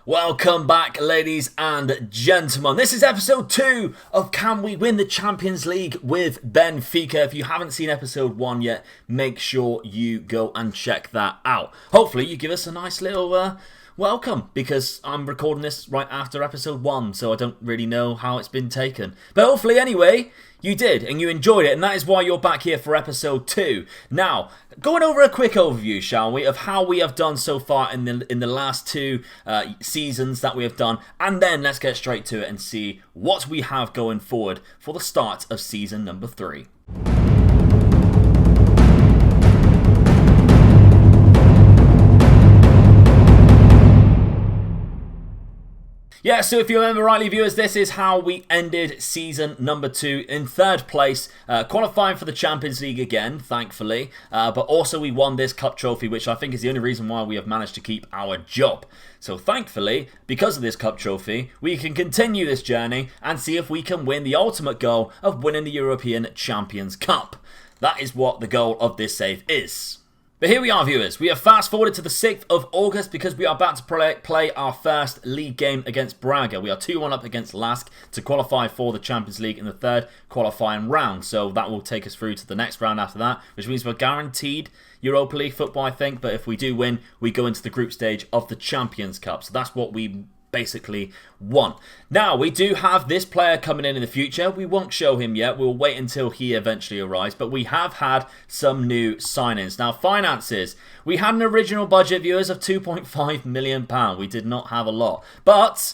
Welcome back, ladies and gentlemen. This is episode 2 of Can We Win the Champions League with Benfica. If you haven't seen episode 1 yet, make sure you go and check that out. Hopefully you give us a nice little welcome, because I'm recording this right after episode 1, so I don't really know how it's been taken. But hopefully anyway, you did and you enjoyed it, and that is why you're back here for episode 2. Now, going over a quick overview, shall we, of how we have done so far in the last 2 seasons that we have done, and then let's get straight to it and see what we have going forward for the start of season number 3. Yeah, so if you remember rightly, viewers, this is how we ended season number 2 in 3rd place, qualifying for the Champions League again, thankfully, but also we won this cup trophy, which I think is the only reason why we have managed to keep our job. So thankfully, because of this cup trophy, we can continue this journey and see if we can win the ultimate goal of winning the European Champions Cup. That is what the goal of this save is. But here we are, viewers. We have fast forwarded to the 6th of August because we are about to play our first league game against Braga. We are 2-1 up against Lask to qualify for the Champions League in the 3rd qualifying round. So that will take us through to the next round after that, which means we're guaranteed Europa League football, I think. But if we do win, we go into the group stage of the Champions Cup. So that's what we basically won. Now, we do have this player coming in the future. We won't show him yet. We'll wait until he eventually arrives. But we have had some new signings. Now, finances. We had an original budget, viewers, of £2.5 million. We did not have a lot. But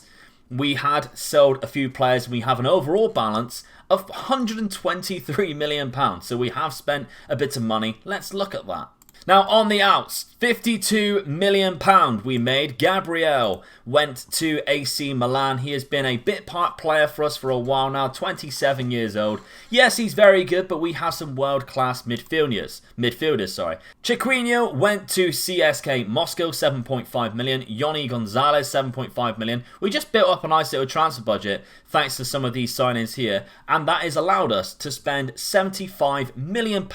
we had sold a few players. We have an overall balance of £123 million. So we have spent a bit of money. Let's look at that. Now, on the outs, £52 million we made. Gabriel went to AC Milan. He has been a bit part player for us for a while now, 27 years old. Yes, he's very good, but we have some world-class midfielders. Chiquinho went to CSK Moscow, 7.5 million. Yoni Gonzalez, 7.5 million. We just built up a nice little transfer budget thanks to some of these signings here, and that has allowed us to spend £75 million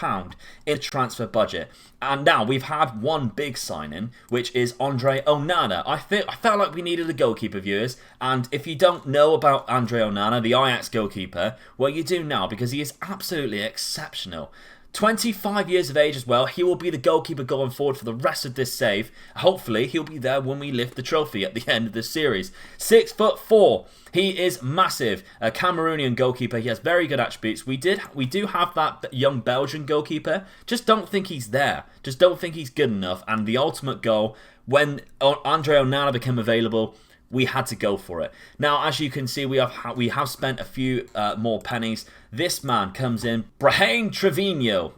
in transfer budget. And now we've had one big signing, which is Andre Onana. I felt like we needed a goalkeeper, viewers. And if you don't know about Andre Onana, the Ajax goalkeeper, well, you do now, because he is absolutely exceptional. 25 years of age as well. He will be the goalkeeper going forward for the rest of this save. Hopefully, he'll be there when we lift the trophy at the end of this series. 6'4". He is massive. A Cameroonian goalkeeper. He has very good attributes. We do have that young Belgian goalkeeper. Just don't think he's there. Just don't think he's good enough. And the ultimate goal, when Andre Onana became available, we had to go for it. Now, as you can see, we have spent a few more pennies. This man comes in, Brahim Trevino.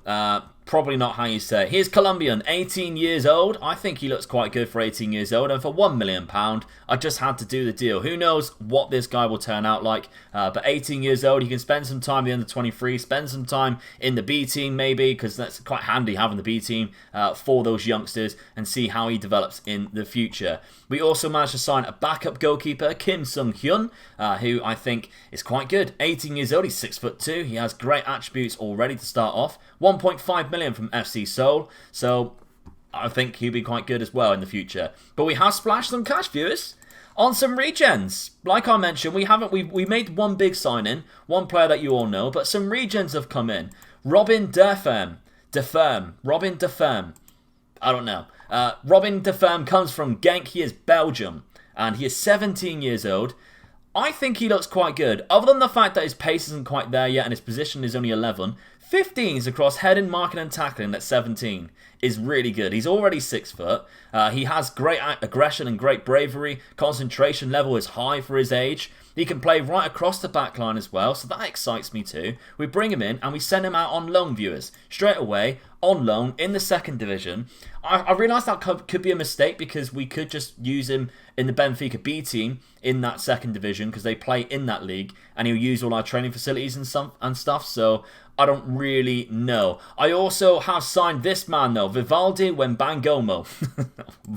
Probably not how you say it. He is Colombian, 18 years old. I think he looks quite good for 18 years old. And for £1 million, I just had to do the deal. Who knows what this guy will turn out like. But 18 years old, he can spend some time in the under 23, spend some time in the B team maybe, because that's quite handy having the B team for those youngsters, and see how he develops in the future. We also managed to sign a backup goalkeeper, Kim Sung-hyun, who I think is quite good. 18 years old, he's 6'2". He has great attributes already to start off. 1.5 million from FC Seoul, so I think he'll be quite good as well in the future. But we have splashed some cash, viewers, on some regens. Like I mentioned, we made one big signing, one player that you all know, but some regens have come in. Robin Deferm. I don't know. Robin Deferm comes from Genk. He is Belgium, and he is 17 years old. I think he looks quite good. Other than the fact that his pace isn't quite there yet and his position is only 11, 15s across heading, marking and tackling at 17 is really good. He's already 6 foot. He has great aggression and great bravery. Concentration level is high for his age. He can play right across the back line as well, so that excites me too. We bring him in and we send him out on loan, viewers. Straight away, on loan in the 2nd division. I realised that could be a mistake, because we could just use him in the Benfica B team in that 2nd division, because they play in that league, and he'll use all our training facilities and stuff, so I don't really know. I also have signed this man though, Vivaldi Wembangomo.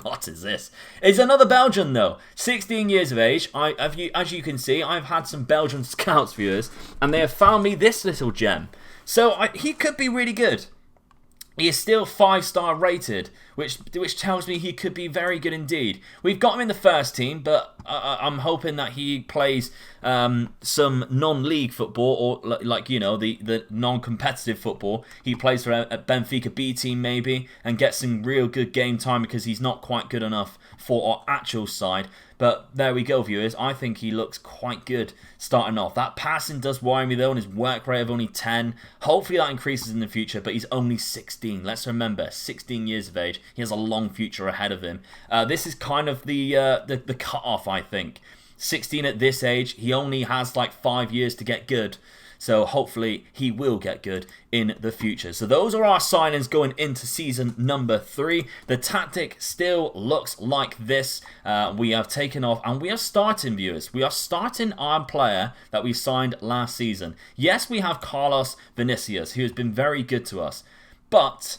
What is this? It's another Belgian though, 16 years of age. As you can see, I've had some Belgian scouts, viewers, and they have found me this little gem. So he could be really good. He is still 5-star rated, which tells me he could be very good indeed. We've got him in the first team, but I'm hoping that he plays some non-league football, or like, you know, the non-competitive football. He plays for a Benfica B team maybe, and gets some real good game time, because he's not quite good enough for our actual side. But there we go, viewers. I think he looks quite good starting off. That passing does worry me though, and his work rate of only 10. Hopefully that increases in the future, but he's only 16. Let's remember, 16 years of age. He has a long future ahead of him. This is kind of the cut-off, I think. 16 at this age, he only has like 5 years to get good. So hopefully he will get good in the future. So those are our signings going into season number 3. The tactic still looks like this. We have taken off, and we are starting, viewers. We are starting our player that we signed last season. Yes, we have Carlos Vinicius, who has been very good to us. But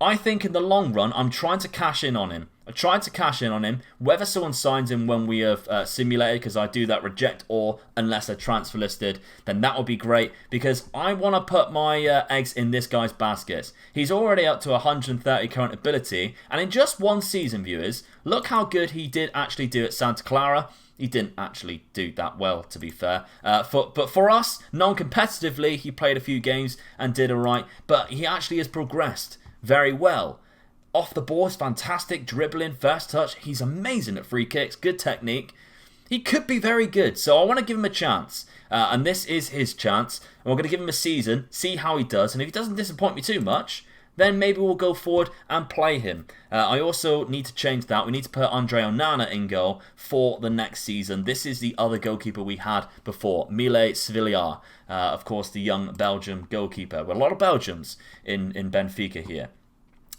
I think in the long run, I'm trying to cash in on him. I tried to cash in on him. Whether someone signs him when we have simulated, because I do that reject all unless they're transfer listed, then that would be great, because I want to put my eggs in this guy's baskets. He's already up to 130 current ability, and in just one season, viewers, look how good he did actually do at Santa Clara. He didn't actually do that well, to be fair. But for us, non-competitively, he played a few games and did alright, but he actually has progressed very well. Off the ball is fantastic, dribbling, first touch. He's amazing at free kicks, good technique. He could be very good, so I want to give him a chance. And this is his chance. And we're going to give him a season, see how he does. And if he doesn't disappoint me too much, then maybe we'll go forward and play him. I also need to change that. We need to put Andre Onana in goal for the next season. This is the other goalkeeper we had before, Mile Sevillar. Of course, the young Belgium goalkeeper. Well, a lot of Belgians in Benfica here.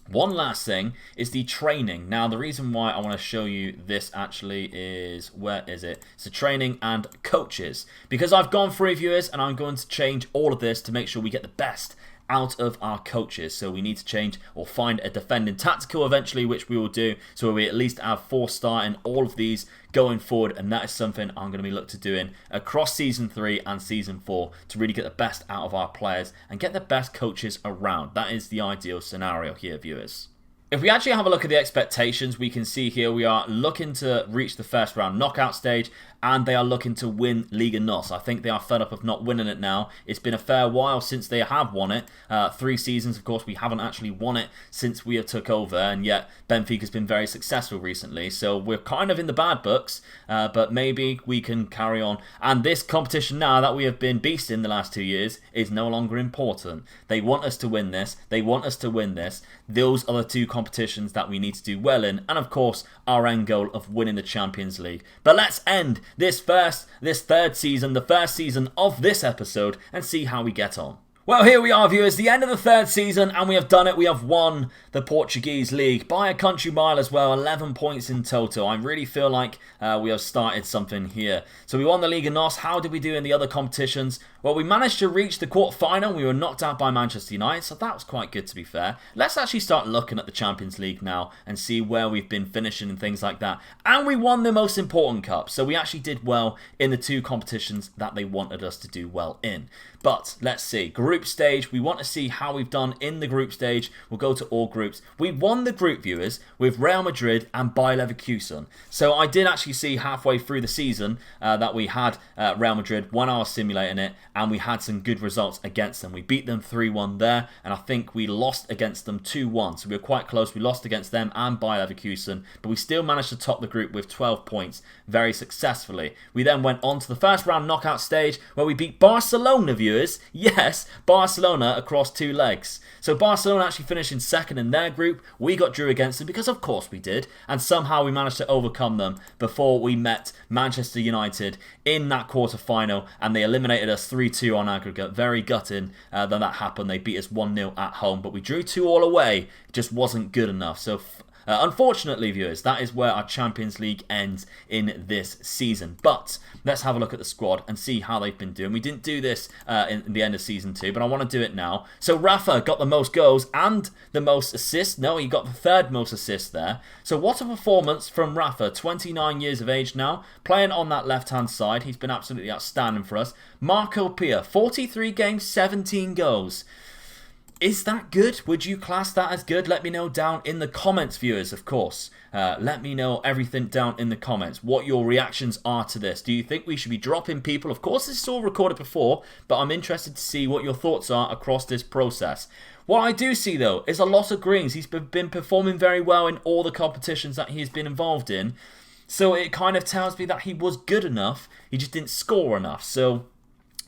One last thing is the training. Now, the reason why I want to show you this actually is, where is it? It's the training and coaches. Because I've gone through, viewers, and I'm going to change all of this to make sure we get the best out of our coaches. So we need to change or find a defending tactical eventually, which we will do, so we at least have 4-star in all of these going forward, and that is something I'm going to be looking to doing across season 3 and season 4 to really get the best out of our players and get the best coaches around. That is the ideal scenario here, viewers. If we actually have a look at the expectations, we can see here we are looking to reach the first round knockout stage, and they are looking to win Liga NOS. I think they are fed up of not winning it now. It's been a fair while since they have won it. 3 seasons, of course, we haven't actually won it since we have took over, and yet Benfica has been very successful recently. So we're kind of in the bad books, but maybe we can carry on. And this competition now that we have been beasting the last 2 years is no longer important. They want us to win this. They want us to win this. Those are the 2 competitions that we need to do well in, and of course our end goal of winning the Champions League. But let's end this third season, the first season of this episode, and see how we get on. Well, here we are, viewers, the end of the 3rd season, and we have done it. We have won the Portuguese League by a country mile as well, 11 points in total. I really feel like we have started something here. So we won the Liga NOS. How did we do in the other competitions? Well, we managed to reach the quarter-final. We were knocked out by Manchester United, so that was quite good, to be fair. Let's actually start looking at the Champions League now and see where we've been finishing and things like that. And we won the most important cup, so we actually did well in the 2 competitions that they wanted us to do well in. But let's see. Group stage, we want to see how we've done in the group stage. We'll go to all groups. We won the group, viewers, with Real Madrid and Bayer Leverkusen. So I did actually see halfway through the season that we had Real Madrid when I was simulating it, and we had some good results against them. We beat them 3-1 there, and I think we lost against them 2-1. So we were quite close. We lost against them and Bayer Leverkusen, but we still managed to top the group with 12 points very successfully. We then went on to the first round knockout stage where we beat Barcelona, viewers. Yes, Barcelona across 2 legs. So Barcelona actually finished in 2nd in their group. We got drew against them because of course we did, and somehow we managed to overcome them before we met Manchester United in that quarter-final, and they eliminated us 3-2 on aggregate. Very gutting that that happened. They beat us 1-0 at home, but we drew 2 all away. It just wasn't good enough. So unfortunately, viewers, that is where our Champions League ends in this season. But let's have a look at the squad and see how they've been doing. We didn't do this in the end of season 2, but I want to do it now. So Rafa got the most goals and the most assists. No, he got the 3rd most assists there. So what a performance from Rafa, 29 years of age now, playing on that left-hand side. He's been absolutely outstanding for us. Marco Pia, 43 games, 17 goals. Is that good? Would you class that as good? Let me know down in the comments, viewers, of course. Let me know everything down in the comments, what your reactions are to this. Do you think we should be dropping people? Of course, this is all recorded before, but I'm interested to see what your thoughts are across this process. What I do see, though, is a lot of greens. He's been performing very well in all the competitions that he's been involved in. So it kind of tells me that he was good enough. He just didn't score enough. So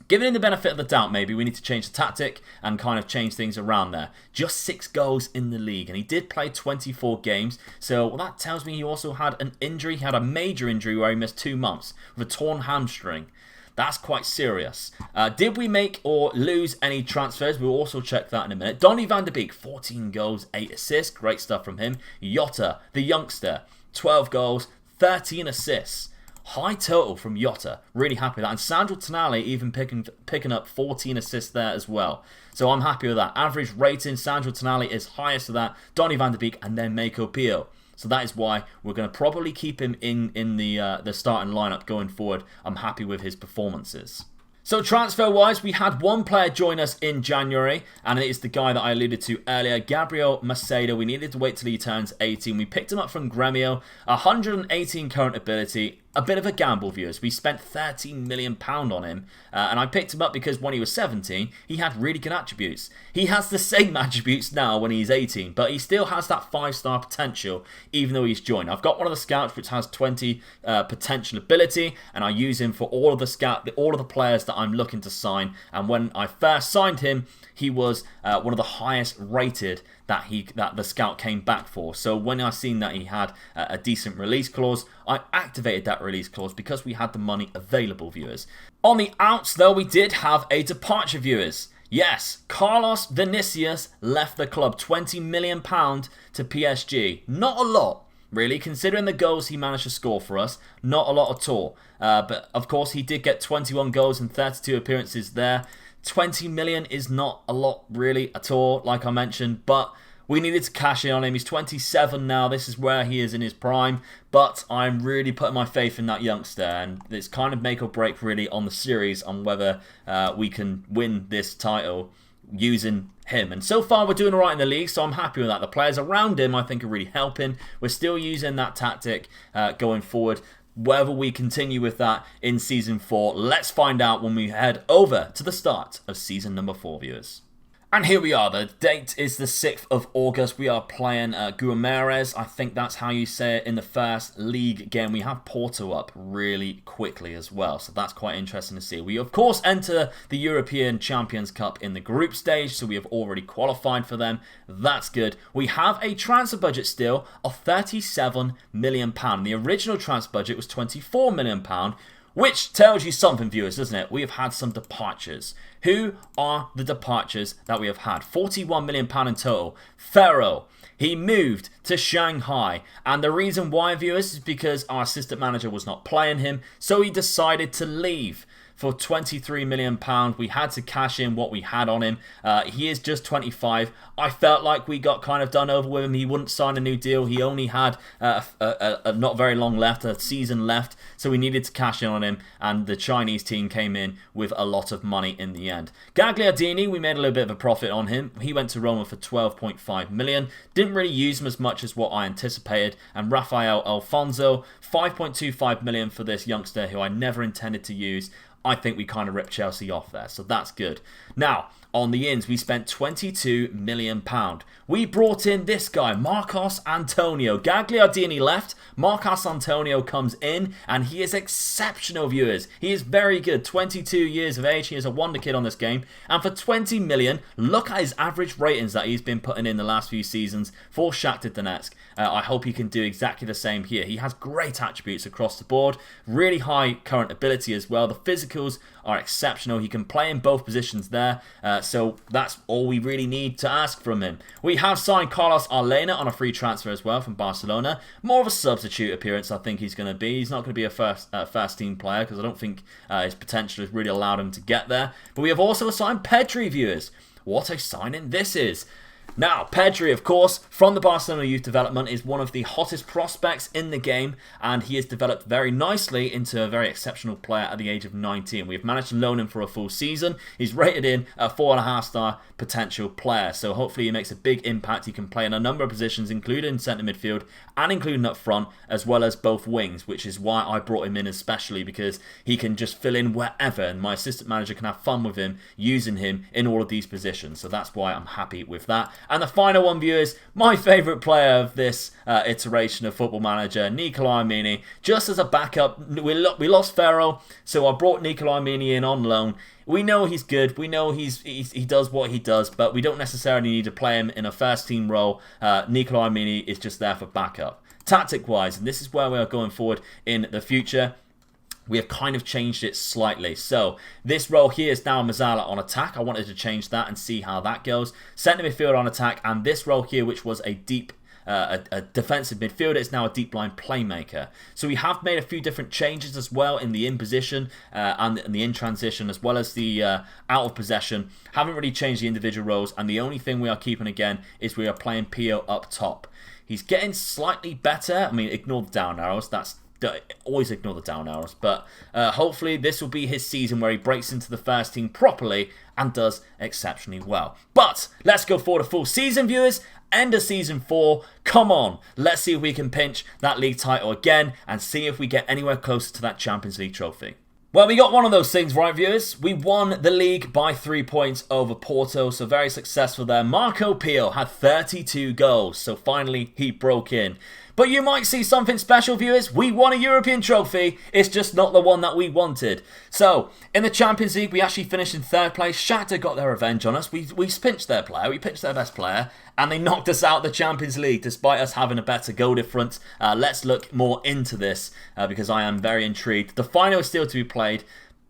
giving him the benefit of the doubt, maybe we need to change the tactic and kind of change things around there. Just 6 goals in the league, and he did play 24 games. So that tells me he also had an injury. He had a major injury where he missed 2 months with a torn hamstring. That's quite serious. Did we make or lose any transfers? We'll also check that in a minute. Donny van de Beek, 14 goals, 8 assists. Great stuff from him. Jota, the youngster, 12 goals, 13 assists. High total from Jota. Really happy with that. And Sandro Tonali even picking up 14 assists there as well. So I'm happy with that. Average rating, Sandro Tonali is highest of that. Donny van de Beek and then Mako Pio. So that is why we're going to probably keep him in the starting lineup going forward. I'm happy with his performances. So transfer-wise, we had one player join us in January, and it is the guy that I alluded to earlier, Gabriel Macedo. We needed to wait till he turns 18. We picked him up from Gremio, 118 current ability. A bit of a gamble, viewers. We spent £13 million on him, and I picked him up because when he was 17, he had really good attributes. He has the same attributes now when he's 18, but he still has that 5-star potential, even though he's joined. I've got one of the scouts which has 20 potential ability, and I use him for all of the players that I'm looking to sign. And when I first signed him, he was one of the highest rated that the scout came back for. So when I seen that he had a decent release clause, I activated that release clause because we had the money available, viewers. On the outs, though, we did have a departure, viewers. Yes, Carlos Vinicius left the club, £20 million to PSG. Not a lot, really, considering the goals he managed to score for us. Not a lot at all. But of course, he did get 21 goals and 32 appearances there. 20 million is not a lot really at all, like I mentioned, but we needed to cash in on him. He's 27 now. This is where he is in his prime, but I'm really putting my faith in that youngster, and it's kind of make or break really on the series on whether we can win this title using him. And so far we're doing alright in the league, so I'm happy with that. The players around him I think are really helping. We're still using that tactic going forward. Whether we continue with that in Season 4, let's find out when we head over to the start of Season number 4, viewers. And here we are. The date is the 6th of August. We are playing Guimarães. I think that's how you say it in the first league game. We have Porto up really quickly as well, so that's quite interesting to see. We, of course, enter the European Champions Cup in the group stage, so we have already qualified for them. That's good. We have a transfer budget still of £37 million. The original transfer budget was £24 million, which tells you something, viewers, doesn't it? We have had some departures. Who are the departures that we have had? £41 million in total. Ferro, he moved to Shanghai. And the reason why, viewers, is because our assistant manager was not playing him. So he decided to leave. For £23 million, we had to cash in what we had on him. He is just 25. I felt like we got kind of done over with him. He wouldn't sign a new deal. He only had not very long left, a season left. So we needed to cash in on him. And the Chinese team came in with a lot of money in the end. Gagliardini, we made a little bit of a profit on him. He went to Roma for £12.5 million. Didn't really use him as much as what I anticipated. And Rafael Alfonso, £5.25 million for this youngster who I never intended to use. I think we kind of ripped Chelsea off there, so that's good. Now, on the ins, we spent £22 million. We brought in this guy, Marcos Antonio. Gagliardini left, Marcos Antonio comes in, and he is exceptional, viewers. He is very good, 22 years of age. He is a wonder kid on this game. And for £20 million, look at his average ratings that he's been putting in the last few seasons for Shakhtar Donetsk. I hope he can do exactly the same here. He has great attributes across the board, really high current ability as well. The physicals are exceptional. He can play in both positions there, so that's all we really need to ask from him. We have signed Carlos Arlena on a free transfer as well from Barcelona. More of a substitute appearance, I think he's going to be. He's not going to be a first team player because I don't think his potential has really allowed him to get there. But we have also signed Pedri, viewers. What a signing this is. Now, Pedri, of course, from the Barcelona youth development, is one of the hottest prospects in the game, and he has developed very nicely into a very exceptional player at the age of 19. We've managed to loan him for a full season. He's rated in a 4.5-star potential player, so hopefully he makes a big impact. He can play in a number of positions, including centre midfield and including up front, as well as both wings, which is why I brought him in especially, because he can just fill in wherever, and my assistant manager can have fun with him, using him in all of these positions. So that's why I'm happy with that. And the final one, viewers, my favourite player of this iteration of Football Manager, Nicola Amini. Just as a backup, we lost Ferro, so I brought Nicola Amini in on loan. We know he's good, we know he does what he does, but we don't necessarily need to play him in a first team role. Nicola Amini is just there for backup. Tactic-wise, and this is where we are going forward in the future, we have kind of changed it slightly. So this role here is now Mazzala on attack. I wanted to change that and see how that goes. Centre midfield on attack, and this role here, which was a deep a defensive midfielder, is now a deep line playmaker. So we have made a few different changes as well in the in position and the in transition, as well as the out of possession. Haven't really changed the individual roles, and the only thing we are keeping again is we are playing Pio up top. He's getting slightly better. I mean, ignore the down arrows. Always ignore the down arrows, but hopefully this will be his season where he breaks into the first team properly and does exceptionally well. But let's go for the full season, viewers. End of season 4. Come on, let's see if we can pinch that league title again and see if we get anywhere closer to that Champions League trophy. Well, we got one of those things right, viewers. We won the league by 3 points over Porto, so very successful there. Marco Pio had 32 goals, so finally he broke in. But you might see something special, viewers. We won a European trophy. It's just not the one that we wanted. So, in the Champions League, we actually finished in 3rd place. Shakhtar got their revenge on us. We pinched their player. We pinched their best player. And they knocked us out of the Champions League, despite us having a better goal difference. Let's look more into this, because I am very intrigued. The final is still to be played.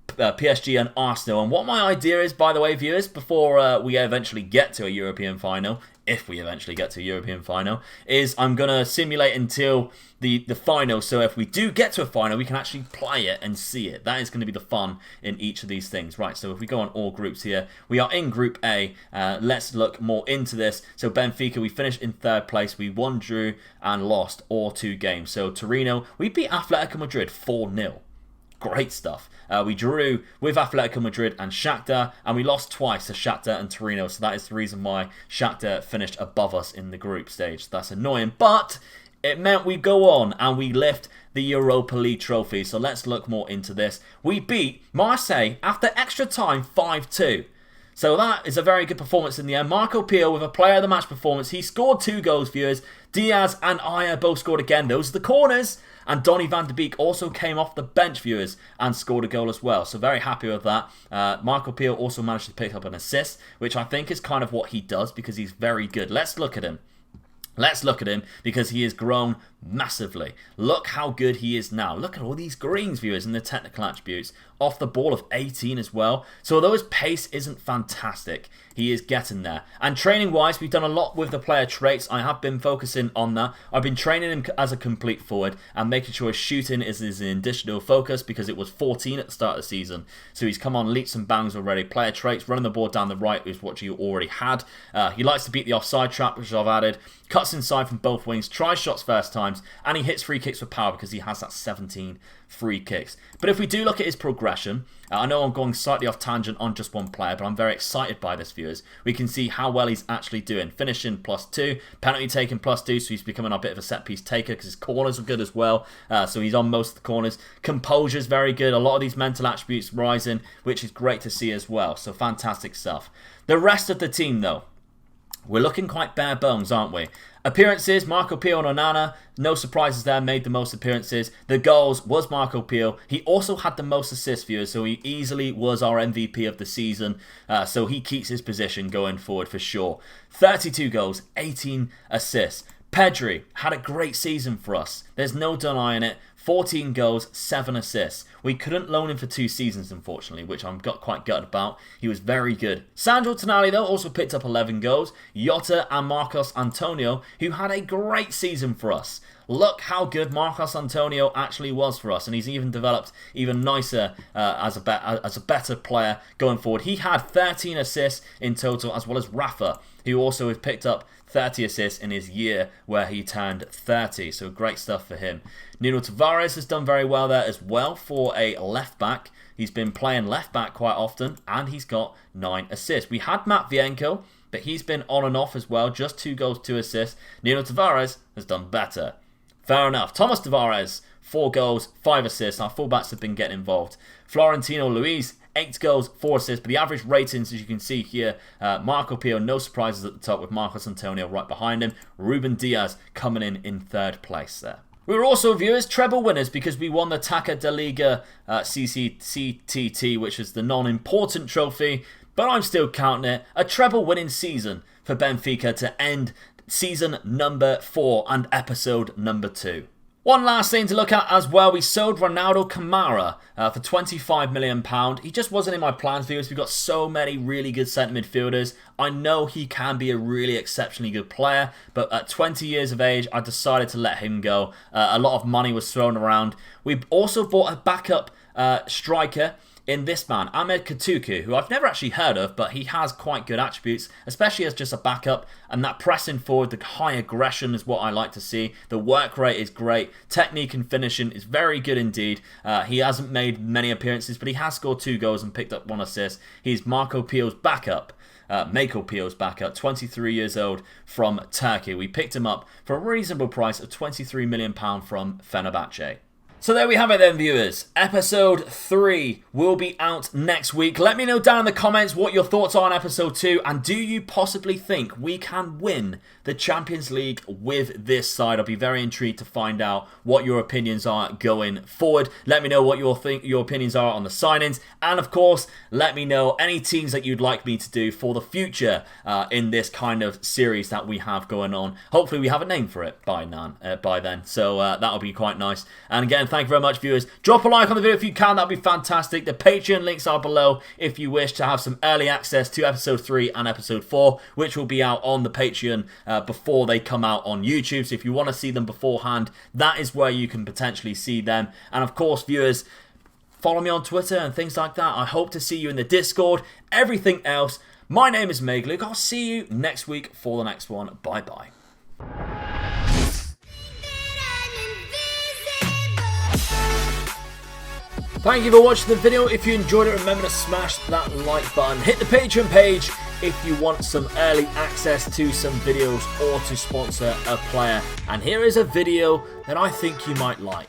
PSG and Arsenal. And what my idea is, by the way, viewers, before we eventually get to a European final, if we eventually get to a European final, is I'm going to simulate until the final. So if we do get to a final, we can actually play it and see it. That is going to be the fun in each of these things. Right, so if we go on all groups here, we are in Group A. Let's look more into this. So Benfica, we finished in 3rd place. We won, drew, and lost all 2 games. So Torino, we beat Atletico Madrid 4-0. Great stuff. We drew with Atletico Madrid and Shakhtar, and we lost twice to Shakhtar and Torino, so that is the reason why Shakhtar finished above us in the group stage. That's annoying, but it meant we go on and we lift the Europa League trophy. So let's look more into this. We beat Marseille after extra time 5-2. So that is a very good performance in the end. Marco Pio with a player of the match performance. He scored 2 goals, viewers. Diaz and Aya both scored again. Those are the corners. And Donny van de Beek also came off the bench, viewers, and scored a goal as well. So very happy with that. Marco Pio also managed to pick up an assist, which I think is kind of what he does because he's very good. Let's look at him. Let's look at him because he has grown massively. Look how good he is now. Look at all these greens, viewers, and the technical attributes. Off the ball of 18 as well. So although his pace isn't fantastic, he is getting there. And training-wise, we've done a lot with the player traits. I have been focusing on that. I've been training him as a complete forward and making sure his shooting is an additional focus because it was 14 at the start of the season. So he's come on leaps and bounds already. Player traits, running the ball down the right is what you already had. He likes to beat the offside trap, which I've added. Cuts inside from both wings, tries shots first times, and he hits free kicks with power because he has that 17 free kicks. But if we do look at his progression, I know I'm going slightly off tangent on just one player, but I'm very excited by this, viewers. We can see how well he's actually doing. Finishing +2, penalty taken +2, so he's becoming a bit of a set piece taker because his corners are good as well. So he's on most of the corners. Composure is very good. A lot of these mental attributes rising, which is great to see as well. So fantastic stuff. The rest of the team, though, we're looking quite bare bones, aren't we? Appearances, Marco Pio and Onana, no surprises there, made the most appearances. The goals was Marco Pio. He also had the most assists, viewers, so he easily was our MVP of the season. So he keeps his position going forward for sure. 32 goals, 18 assists. Pedri had a great season for us. There's no denying it. 14 goals, 7 assists. We couldn't loan him for 2 seasons, unfortunately, which I'm quite gutted about. He was very good. Sandro Tonali, though, also picked up 11 goals. Jota and Marcos Antonio, who had a great season for us. look how good Marcos Antonio actually was for us, and he's even developed even nicer as a better player going forward. He had 13 assists in total, as well as Rafa, who also has picked up 30 assists in his year where he turned 30. So great stuff for him. Nuno Tavares has done very well there as well for a left back. He's been playing left back quite often, and he's got 9 assists. We had Matvienko, but he's been on and off as well. Just 2 goals, 2 assists. Nuno Tavares has done better. Fair enough. Thomas Tavares, 4 goals, 5 assists. Our fullbacks have been getting involved. Florentino Luis, 8 goals, 4 assists. But the average ratings, as you can see here, Marco Pio, no surprises at the top with Marcos Antonio right behind him. Ruben Diaz coming in 3rd place there. We were also, viewers, treble winners because we won the Taça da Liga CTT, which is the non-important trophy, but I'm still counting it. A treble winning season for Benfica to end season number 4 and episode number 2. One last thing to look at as well, we sold Ronaldo Camara for £25 million. He just wasn't in my plans, viewers. We've got so many really good centre midfielders. I know he can be a really exceptionally good player, but at 20 years of age, I decided to let him go. A lot of money was thrown around. We also bought a backup striker in this man, Ahmed Katuku, who I've never actually heard of, but he has quite good attributes, especially as just a backup, and that pressing forward, the high aggression is what I like to see. The work rate is great, technique and finishing is very good indeed. He hasn't made many appearances, but he has scored 2 goals and picked up 1 assist. He's Marco Pio's backup. Mako Pio's backup, 23 years old, from Turkey. We picked him up for a reasonable price of £23 million from Fenerbahce. So there we have it then, viewers. Episode 3 will be out next week. Let me know down in the comments what your thoughts are on episode 2, and do you possibly think we can win the Champions League with this side? I'll be very intrigued to find out what your opinions are going forward. Let me know what your opinions are on the signings, and of course, let me know any teams that you'd like me to do for the future in this kind of series that we have going on. Hopefully we have a name for it by then, so that'll be quite nice. And again, thank you very much, viewers. Drop a like on the video if you can. That'd be fantastic. The Patreon links are below if you wish to have some early access to episode 3 and episode 4, which will be out on the Patreon before they come out on YouTube. So if you want to see them beforehand, that is where you can potentially see them. And of course, viewers, follow me on Twitter and things like that. I hope to see you in the Discord. Everything else, my name is Megluke. I'll see you next week for the next one. Bye-bye. Thank you for watching the video. If you enjoyed it, remember to smash that like button. Hit the Patreon page if you want some early access to some videos or to sponsor a player. And here is a video that I think you might like.